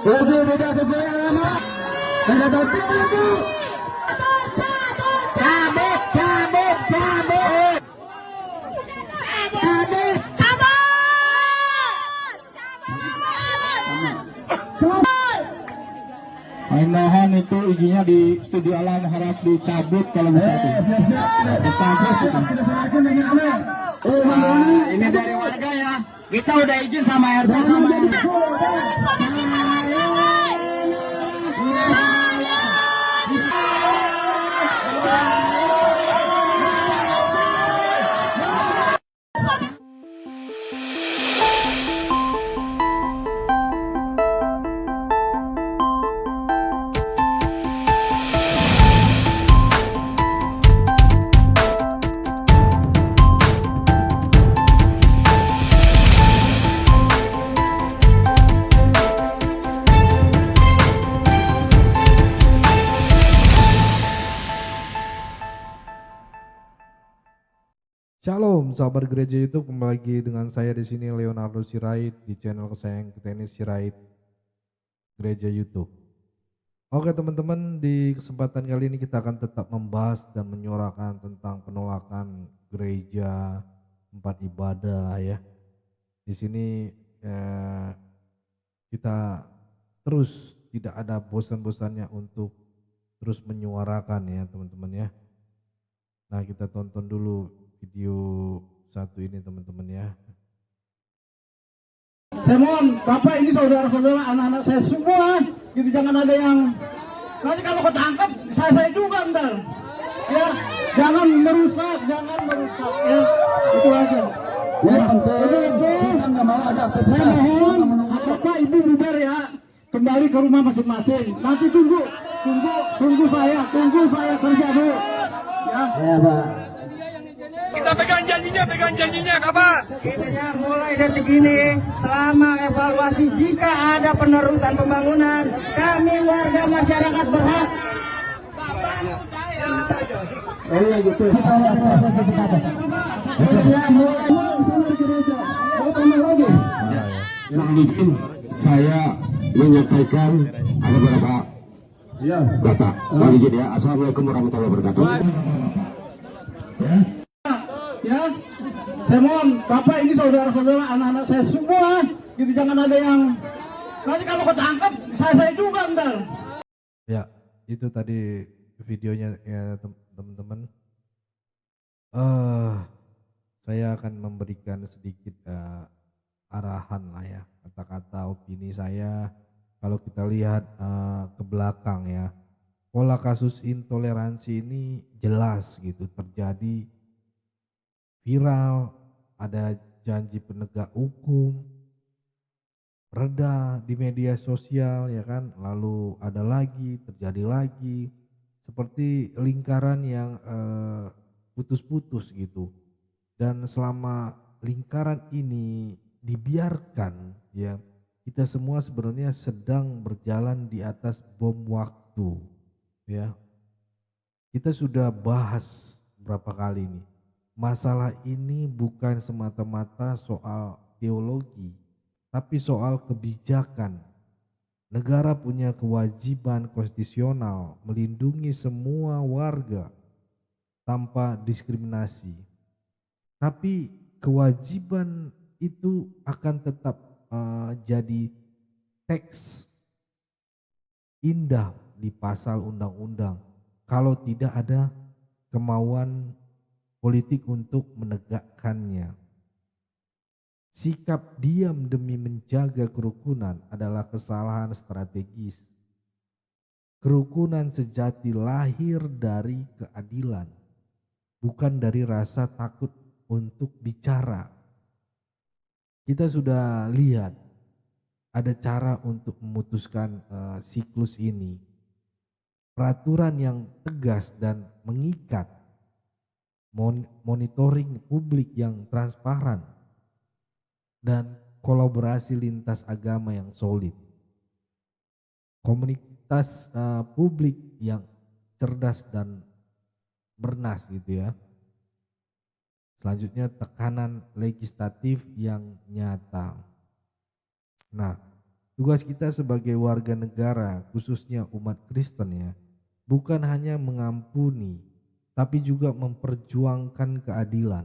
Tujuh tidak sesuai alamat. Ada bukti lagi. Cabut, cabut, cabut. Cabut. Mohon itu izinnya di studio alam harap dicabut kalau bisa. Siap. Kita serahkan dengan aman. Ini dari warga ya. Kita udah izin sama RT sama Shalom, sahabat gereja YouTube, kembali lagi dengan saya di sini Leonardo Sirait di channel kesayangan tenis Sirait Gereja YouTube. Oke teman-teman, di kesempatan kali ini kita akan tetap membahas dan menyuarakan tentang penolakan gereja tempat ibadah ya. Di sini kita terus tidak ada bosan-bosannya untuk terus menyuarakan ya teman-teman ya. Nah kita tonton dulu video satu ini teman-teman ya. Saya mohon Bapak, ini saudara-saudara anak-anak saya semua, gitu, jangan ada yang nanti kalau ketangkep saya juga ntar ya, jangan merusak ya, itu aja. Yang penting kita nggak mau ada Saya aktivitas. mohon Bapak Ibu bubar ya, kembali ke rumah masing-masing. Nanti tunggu saya kerja dulu ya. Ya Pak. Kita pegang janjinya kapan? Intinya mulai detik ini selama evaluasi jika ada penerusan pembangunan, kami warga masyarakat berhak. Oh iya gitu. Kita yang merasa secepatnya. Ya mulai di sana di gereja. Mau tambah lagi? Nah, izin saya menyampaikan ada beberapa data. Mohon izin ya. Assalamualaikum warahmatullahi wabarakatuh. Ya, saya mohon Bapak, ini saudara-saudara anak-anak saya semua, gitu, jangan ada yang nanti kalau ketangkep saya juga ntar. Ya, itu tadi videonya ya teman-teman. Saya akan memberikan sedikit arahan lah ya, kata-kata opini saya. Kalau kita lihat ke belakang ya, pola kasus intoleransi ini jelas gitu terjadi, viral, ada janji penegak hukum, reda di media sosial ya kan, lalu ada lagi, terjadi lagi, seperti lingkaran yang putus-putus gitu. Dan selama lingkaran ini dibiarkan ya, kita semua sebenarnya sedang berjalan di atas bom waktu ya. Kita sudah bahas berapa kali nih. Masalah ini bukan semata-mata soal teologi, tapi soal kebijakan. Negara punya kewajiban konstitusional melindungi semua warga tanpa diskriminasi. Tapi kewajiban itu akan tetap jadi teks indah di pasal undang-undang kalau tidak ada kemauan politik untuk menegakkannya. Sikap diam demi menjaga kerukunan adalah kesalahan strategis. Kerukunan sejati lahir dari keadilan, bukan dari rasa takut untuk bicara. Kita sudah lihat ada cara untuk memutuskan siklus ini. Peraturan yang tegas dan mengikat, monitoring publik yang transparan, dan kolaborasi lintas agama yang solid. Komunitas publik yang cerdas dan bernas gitu ya. Selanjutnya tekanan legislatif yang nyata. Nah, Tugas kita sebagai warga negara, khususnya umat Kristen ya, bukan hanya mengampuni, tapi juga memperjuangkan keadilan.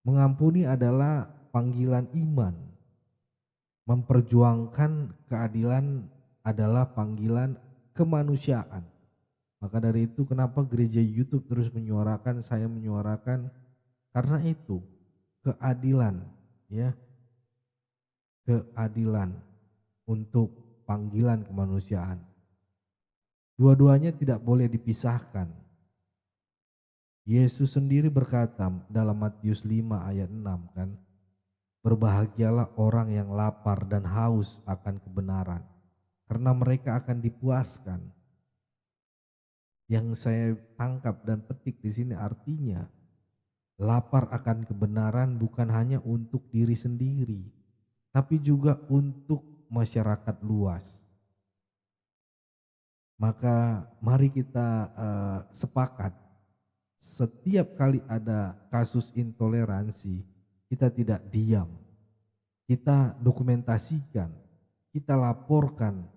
Mengampuni adalah panggilan iman. Memperjuangkan keadilan adalah panggilan kemanusiaan. Maka dari itu kenapa gereja YouTube terus menyuarakan, saya menyuarakan, karena itu keadilan ya. Keadilan untuk panggilan kemanusiaan. Dua-duanya tidak boleh dipisahkan. Yesus sendiri berkata dalam Matius 5 ayat 6 kan, berbahagialah orang yang lapar dan haus akan kebenaran, karena mereka akan dipuaskan. Yang saya tangkap dan petik di sini artinya, lapar akan kebenaran bukan hanya untuk diri sendiri, tapi juga untuk masyarakat luas. Maka mari kita sepakat, setiap kali ada kasus intoleransi, kita tidak diam. Kita dokumentasikan, kita laporkan,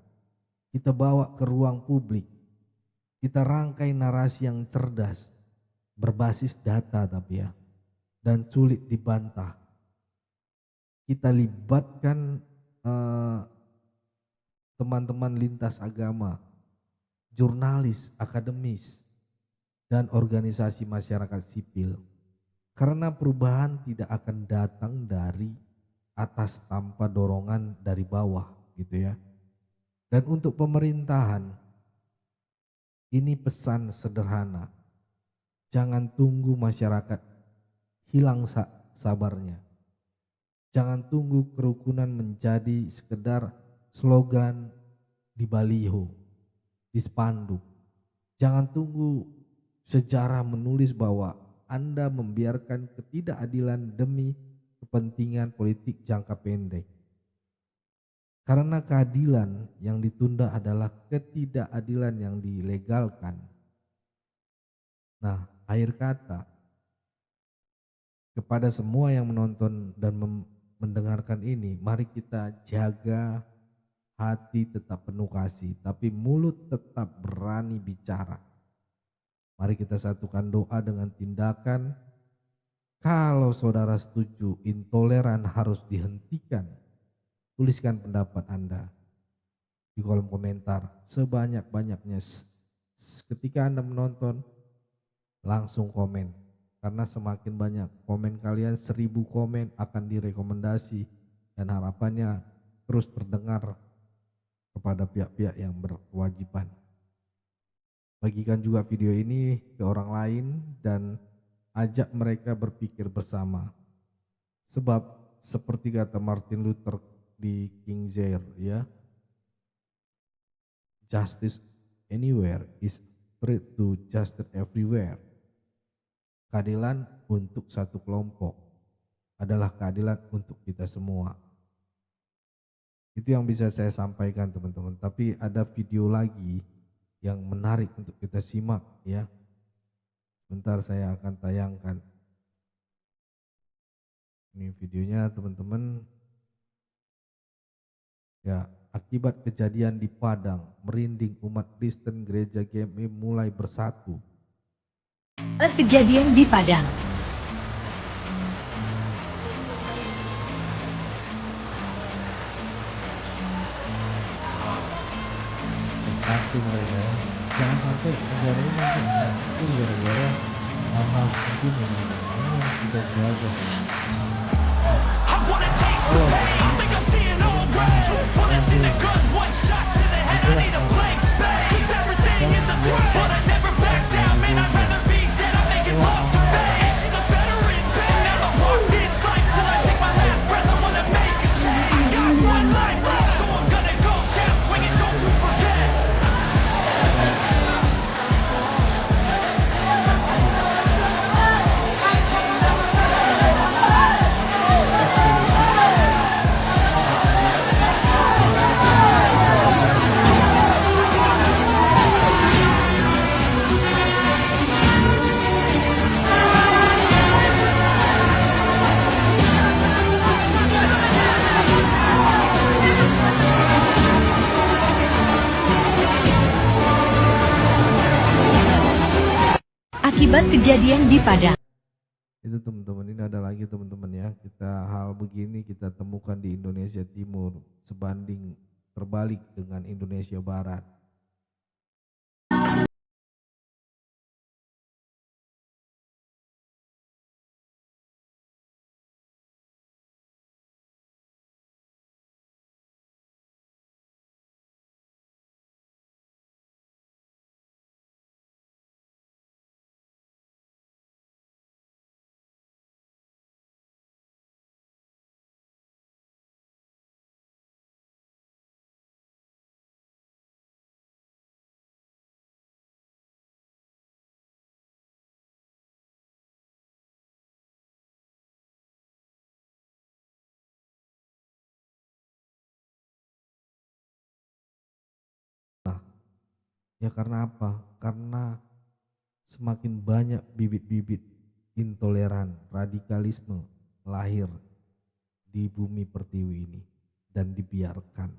kita bawa ke ruang publik. Kita rangkai narasi yang cerdas, berbasis data tapi ya, dan sulit dibantah. Kita libatkan teman-teman lintas agama, jurnalis, akademis, dan organisasi masyarakat sipil. Karena perubahan tidak akan datang dari atas tanpa dorongan dari bawah gitu ya. Dan untuk pemerintahan, ini pesan sederhana. Jangan tunggu masyarakat hilang sabarnya. Jangan tunggu kerukunan menjadi sekedar slogan di baliho, di spanduk. Jangan tunggu sejarah menulis bahwa Anda membiarkan ketidakadilan demi kepentingan politik jangka pendek. Karena keadilan yang ditunda adalah ketidakadilan yang dilegalkan. Nah, akhir kata kepada semua yang menonton dan mendengarkan ini, mari kita jaga hati tetap penuh kasih, tapi mulut tetap berani bicara. Mari kita satukan doa dengan tindakan. Kalau saudara setuju intoleran harus dihentikan, tuliskan pendapat Anda di kolom komentar sebanyak-banyaknya. Ketika Anda menonton, langsung komen. Karena semakin banyak komen kalian, 1000 komen akan direkomendasi dan harapannya terus terdengar kepada pihak-pihak yang berkewajiban. Bagikan juga video ini ke orang lain dan ajak mereka berpikir bersama. Sebab seperti kata Martin Luther di King Jair ya, justice anywhere is threat to justice everywhere. Keadilan untuk satu kelompok adalah keadilan untuk kita semua. Itu yang bisa saya sampaikan teman-teman. Tapi ada video lagi yang menarik untuk kita simak ya. Sebentar saya akan tayangkan. Ini videonya teman-teman. Ya, akibat kejadian di Padang, merinding umat Kristen gereja GMI mulai bersatu. Kejadian di Padang. Bersatu mereka. Jangan sampai negara ini nanti gara-gara hal-hal mungkin yang tidak berada. I wanna taste the pain, think I'm seeing all red. 2 bullets in the gun, 1 shot to the head, I need a blank space. 'Cause everything is a threat, but I never back down, man, I'd rather be dead, I'm making love to fame. She look better in bed, now I walk this life till I take my last breath, I wanna make a change. I got 1 life left, so I'm gonna go down swinging, don't you forget. akibat kejadian di Padang. Itu teman-teman, ini ada lagi teman-teman ya, kita hal begini kita temukan di Indonesia Timur sebanding terbalik dengan Indonesia Barat. Ya karena apa? Karena semakin banyak bibit-bibit intoleran, radikalisme lahir di bumi pertiwi ini dan dibiarkan.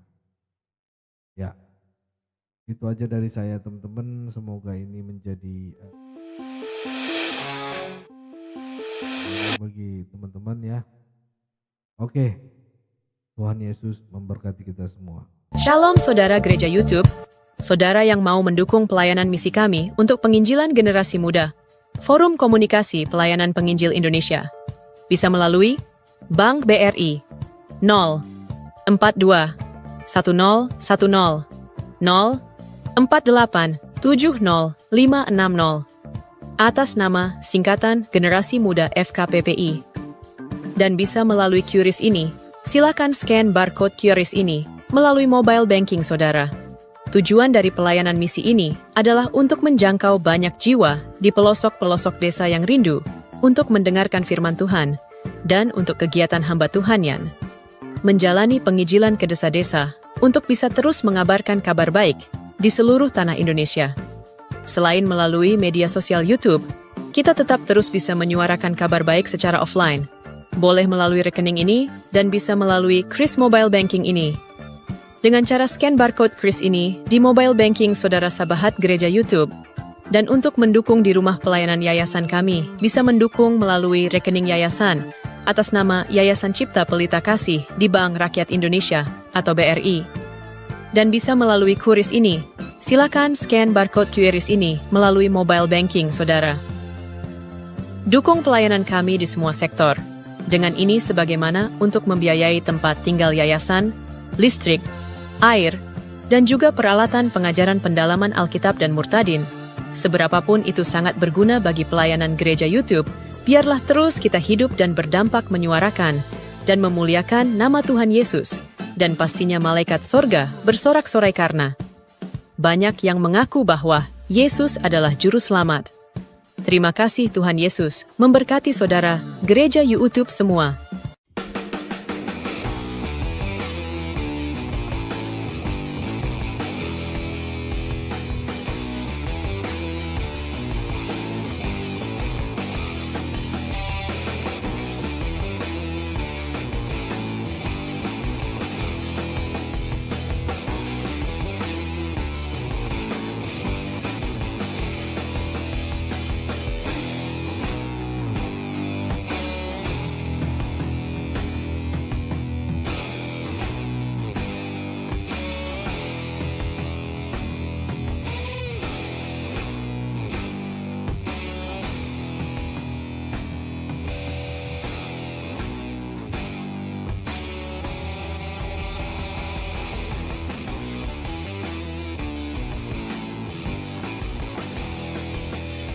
Ya, itu aja dari saya teman-teman. Semoga ini menjadi bagi teman-teman ya. Oke, Tuhan Yesus memberkati kita semua. Shalom saudara gereja YouTube. Saudara yang mau mendukung pelayanan misi kami untuk penginjilan generasi muda, Forum Komunikasi Pelayanan Penginjil Indonesia, bisa melalui Bank BRI 042 1010 048 70560 atas nama singkatan Generasi Muda FKPPI. Dan bisa melalui QRIS ini, silakan scan barcode QRIS ini melalui mobile banking saudara. Tujuan dari pelayanan misi ini adalah untuk menjangkau banyak jiwa di pelosok-pelosok desa yang rindu untuk mendengarkan firman Tuhan dan untuk kegiatan hamba Tuhanian. Menjalani penginjilan ke desa-desa untuk bisa terus mengabarkan kabar baik di seluruh tanah Indonesia. Selain melalui media sosial YouTube, kita tetap terus bisa menyuarakan kabar baik secara offline. Boleh melalui rekening ini dan bisa melalui QRIS Mobile Banking ini. Dengan cara scan barcode QRIS ini di mobile banking saudara sahabat gereja YouTube. Dan untuk mendukung di rumah pelayanan yayasan kami, bisa mendukung melalui rekening yayasan atas nama Yayasan Cipta Pelita Kasih di Bank Rakyat Indonesia atau BRI. Dan bisa melalui QRIS ini, silakan scan barcode QRIS ini melalui mobile banking saudara. Dukung pelayanan kami di semua sektor. Dengan ini sebagaimana untuk membiayai tempat tinggal yayasan, listrik, air, dan juga peralatan pengajaran pendalaman Alkitab dan Murtadin. Seberapapun itu sangat berguna bagi pelayanan gereja YouTube, biarlah terus kita hidup dan berdampak menyuarakan dan memuliakan nama Tuhan Yesus, dan pastinya malaikat sorga bersorak-sorai karena banyak yang mengaku bahwa Yesus adalah Juru Selamat. Terima kasih Tuhan Yesus, memberkati saudara, gereja YouTube semua.